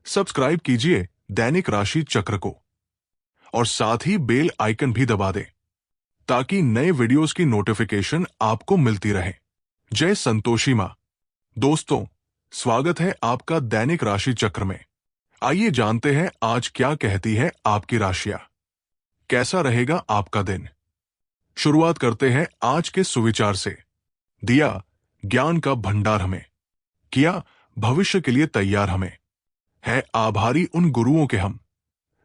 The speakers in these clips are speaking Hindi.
सब्सक्राइब कीजिए दैनिक राशि चक्र को और साथ ही बेल आइकन भी दबा दें ताकि नए वीडियोस की नोटिफिकेशन आपको मिलती रहे। जय संतोषी मां। दोस्तों, स्वागत है आपका दैनिक राशि चक्र में। आइए जानते हैं आज क्या कहती है आपकी राशियां। कैसा रहेगा आपका दिन। शुरुआत करते हैं आज के सुविचार से। दिया ज्ञान का भंडार हमें, किया भविष्य के लिए तैयार हमें, है आभारी उन गुरुओं के हम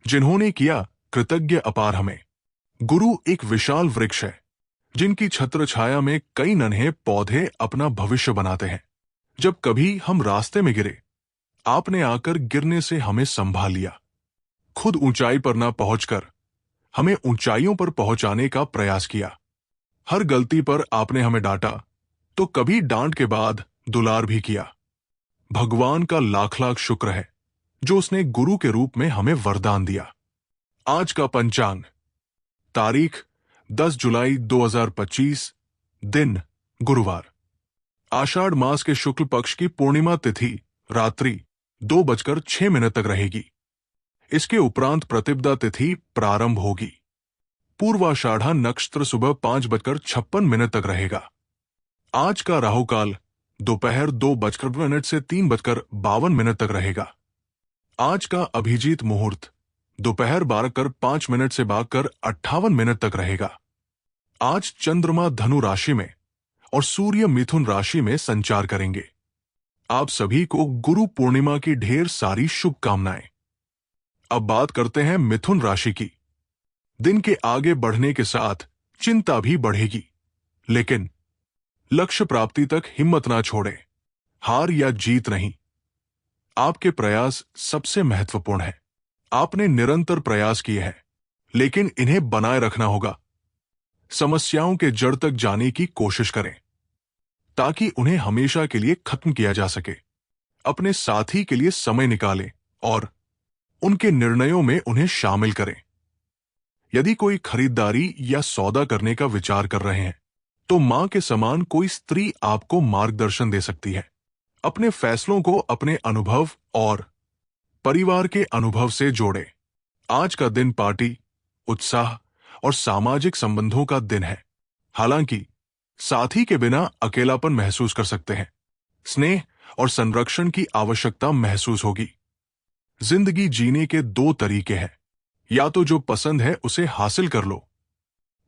जिन्होंने किया कृतज्ञ अपार हमें। गुरु एक विशाल वृक्ष है जिनकी छत्र छाया में कई नन्हे पौधे अपना भविष्य बनाते हैं। जब कभी हम रास्ते में गिरे, आपने आकर गिरने से हमें संभाल लिया। खुद ऊंचाई पर ना पहुंचकर हमें ऊंचाइयों पर पहुंचाने का प्रयास किया। हर गलती पर आपने हमें डांटा तो कभी डांट के बाद दुलार भी किया। भगवान का लाख लाख शुक्र है जो उसने गुरु के रूप में हमें वरदान दिया। आज का पंचांग। तारीख 10 जुलाई 2025, दिन गुरुवार। आषाढ़ मास के शुक्ल पक्ष की पूर्णिमा तिथि रात्रि 2:06 तक रहेगी। इसके उपरांत प्रतिपदा तिथि प्रारंभ होगी। पूर्वाषाढ़ा नक्षत्र सुबह 5:56 तक रहेगा। आज का राहुकाल दोपहर 2:00 से 3:52 तक रहेगा। आज का अभिजीत मुहूर्त दोपहर 12:05 से 12:58 तक रहेगा। आज चंद्रमा धनु राशि में और सूर्य मिथुन राशि में संचार करेंगे। आप सभी को गुरु पूर्णिमा की ढेर सारी शुभकामनाएं। अब बात करते हैं मिथुन राशि की। दिन के आगे बढ़ने के साथ चिंता भी बढ़ेगी, लेकिन लक्ष्य प्राप्ति तक हिम्मत ना छोड़ें। हार या जीत नहीं, आपके प्रयास सबसे महत्वपूर्ण है। आपने निरंतर प्रयास किए हैं, लेकिन इन्हें बनाए रखना होगा। समस्याओं के जड़ तक जाने की कोशिश करें ताकि उन्हें हमेशा के लिए खत्म किया जा सके। अपने साथी के लिए समय निकालें और उनके निर्णयों में उन्हें शामिल करें। यदि कोई खरीदारी या सौदा करने का विचार कर रहे हैं तो मां के समान कोई स्त्री आपको मार्गदर्शन दे सकती है। अपने फैसलों को अपने अनुभव और परिवार के अनुभव से जोड़ें। आज का दिन पार्टी, उत्साह और सामाजिक संबंधों का दिन है। हालांकि साथी के बिना अकेलापन महसूस कर सकते हैं। स्नेह और संरक्षण की आवश्यकता महसूस होगी। जिंदगी जीने के दो तरीके हैं, या तो जो पसंद है उसे हासिल कर लो,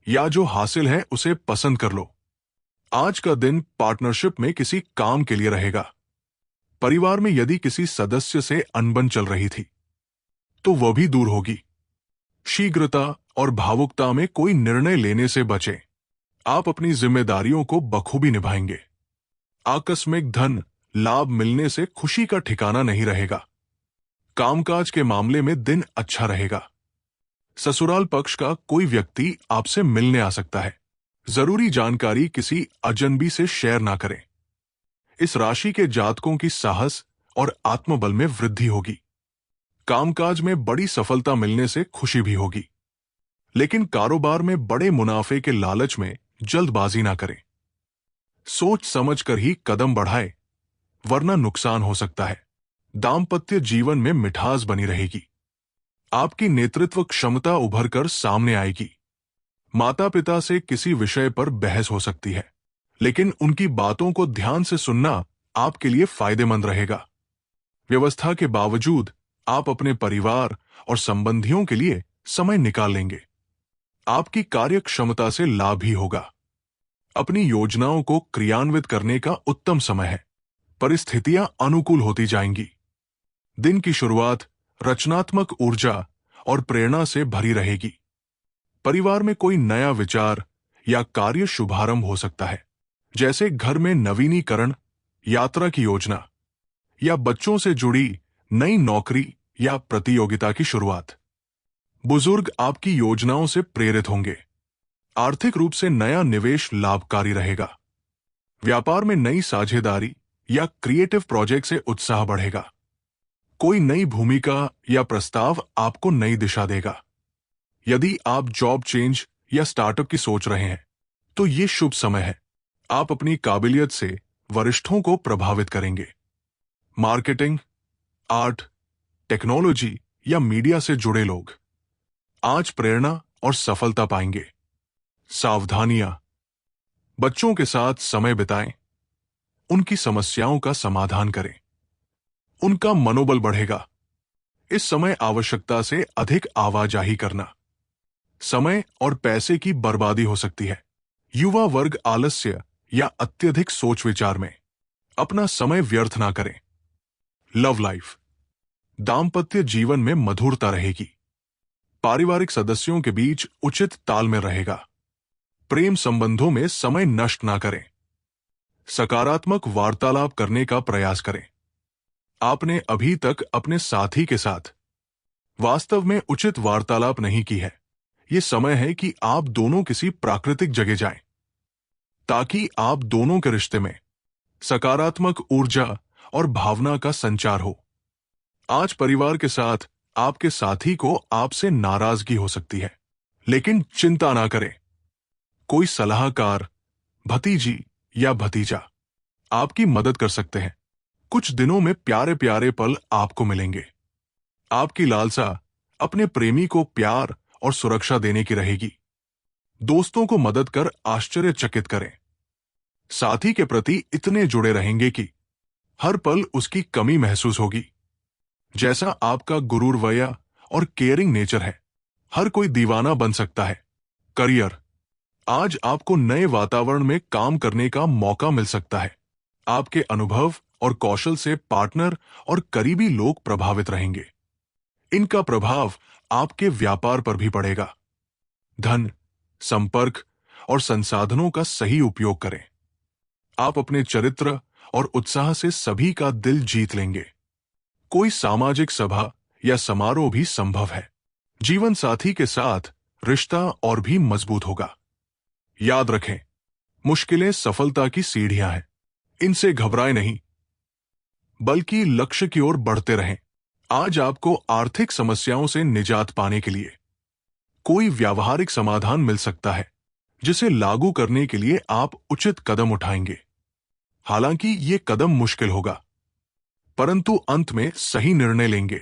या जो हासिल है उसे पसंद कर लो। आज का दिन पार्टनरशिप में किसी काम के लिए रहेगा। परिवार में यदि किसी सदस्य से अनबन चल रही थी तो वह भी दूर होगी। शीघ्रता और भावुकता में कोई निर्णय लेने से बचें। आप अपनी जिम्मेदारियों को बखूबी निभाएंगे। आकस्मिक धन लाभ मिलने से खुशी का ठिकाना नहीं रहेगा। कामकाज के मामले में दिन अच्छा रहेगा। ससुराल पक्ष का कोई व्यक्ति आपसे मिलने आ सकता है। जरूरी जानकारी किसी अजनबी से शेयर ना करें। इस राशि के जातकों की साहस और आत्मबल में वृद्धि होगी। कामकाज में बड़ी सफलता मिलने से खुशी भी होगी, लेकिन कारोबार में बड़े मुनाफे के लालच में जल्दबाजी ना करें। सोच समझकर ही कदम बढ़ाएं, वरना नुकसान हो सकता है। दाम्पत्य जीवन में मिठास बनी रहेगी। आपकी नेतृत्व क्षमता उभरकर सामने आएगी। माता पिता से किसी विषय पर बहस हो सकती है, लेकिन उनकी बातों को ध्यान से सुनना आपके लिए फायदेमंद रहेगा। व्यवस्था के बावजूद आप अपने परिवार और संबंधियों के लिए समय निकाल लेंगे। आपकी कार्य क्षमता से लाभ भी होगा। अपनी योजनाओं को क्रियान्वित करने का उत्तम समय है। परिस्थितियां अनुकूल होती जाएंगी। दिन की शुरुआत रचनात्मक ऊर्जा और प्रेरणा से भरी रहेगी। परिवार में कोई नया विचार या कार्य शुभारंभ हो सकता है, जैसे घर में नवीनीकरण, यात्रा की योजना या बच्चों से जुड़ी नई नौकरी या प्रतियोगिता की शुरुआत। बुजुर्ग आपकी योजनाओं से प्रेरित होंगे। आर्थिक रूप से नया निवेश लाभकारी रहेगा। व्यापार में नई साझेदारी या क्रिएटिव प्रोजेक्ट से उत्साह बढ़ेगा। कोई नई भूमिका या प्रस्ताव आपको नई दिशा देगा। यदि आप जॉब चेंज या स्टार्टअप की सोच रहे हैं तो ये शुभ समय है। आप अपनी काबिलियत से वरिष्ठों को प्रभावित करेंगे। मार्केटिंग, आर्ट, टेक्नोलॉजी या मीडिया से जुड़े लोग आज प्रेरणा और सफलता पाएंगे। सावधानियां, बच्चों के साथ समय बिताएं, उनकी समस्याओं का समाधान करें, उनका मनोबल बढ़ेगा। इस समय आवश्यकता से अधिक आवाजाही करना, समय और पैसे की बर्बादी हो सकती है। युवा वर्ग आलस्य या अत्यधिक सोच विचार में अपना समय व्यर्थ ना करें। लव लाइफ, दाम्पत्य जीवन में मधुरता रहेगी। पारिवारिक सदस्यों के बीच उचित तालमेल रहेगा। प्रेम संबंधों में समय नष्ट ना करें। सकारात्मक वार्तालाप करने का प्रयास करें। आपने अभी तक अपने साथी के साथ वास्तव में उचित वार्तालाप नहीं की है। यह समय है कि आप दोनों किसी प्राकृतिक जगह जाएं, ताकि आप दोनों के रिश्ते में सकारात्मक ऊर्जा और भावना का संचार हो। आज परिवार के साथ आपके साथी को आपसे नाराजगी हो सकती है, लेकिन चिंता ना करें। कोई सलाहकार, भतीजी या भतीजा आपकी मदद कर सकते हैं। कुछ दिनों में प्यारे प्यारे पल आपको मिलेंगे। आपकी लालसा अपने प्रेमी को प्यार और सुरक्षा देने की रहेगी। दोस्तों को मदद कर आश्चर्यचकित करें। साथी के प्रति इतने जुड़े रहेंगे कि हर पल उसकी कमी महसूस होगी। जैसा आपका गुरूरवया और केयरिंग नेचर है, हर कोई दीवाना बन सकता है। करियर, आज आपको नए वातावरण में काम करने का मौका मिल सकता है। आपके अनुभव और कौशल से पार्टनर और करीबी लोग प्रभावित रहेंगे। इनका प्रभाव आपके व्यापार पर भी पड़ेगा। धन, संपर्क और संसाधनों का सही उपयोग करें। आप अपने चरित्र और उत्साह से सभी का दिल जीत लेंगे। कोई सामाजिक सभा या समारोह भी संभव है। जीवन साथी के साथ रिश्ता और भी मजबूत होगा। याद रखें, मुश्किलें सफलता की सीढ़ियां हैं। इनसे घबराएं नहीं, बल्कि लक्ष्य की ओर बढ़ते रहें। आज आपको आर्थिक समस्याओं से निजात पाने के लिए कोई व्यावहारिक समाधान मिल सकता है, जिसे लागू करने के लिए आप उचित कदम उठाएंगे। हालांकि ये कदम मुश्किल होगा, परंतु अंत में सही निर्णय लेंगे,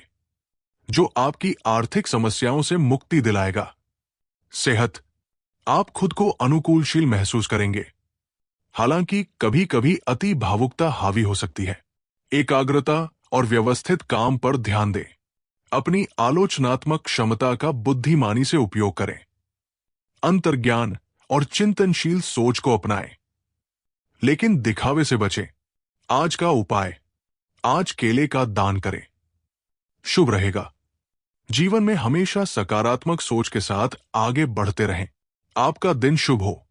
जो आपकी आर्थिक समस्याओं से मुक्ति दिलाएगा। सेहत, आप खुद को अनुकूलशील महसूस करेंगे, हालांकि कभी कभी अति भावुकता हावी हो सकती है। एकाग्रता और व्यवस्थित काम पर ध्यान दें। अपनी आलोचनात्मक क्षमता का बुद्धिमानी से उपयोग करें। अंतर्ज्ञान और चिंतनशील सोच को अपनाएं, लेकिन दिखावे से बचें। आज का उपाय, आज केले का दान करें, शुभ रहेगा। जीवन में हमेशा सकारात्मक सोच के साथ आगे बढ़ते रहें। आपका दिन शुभ हो।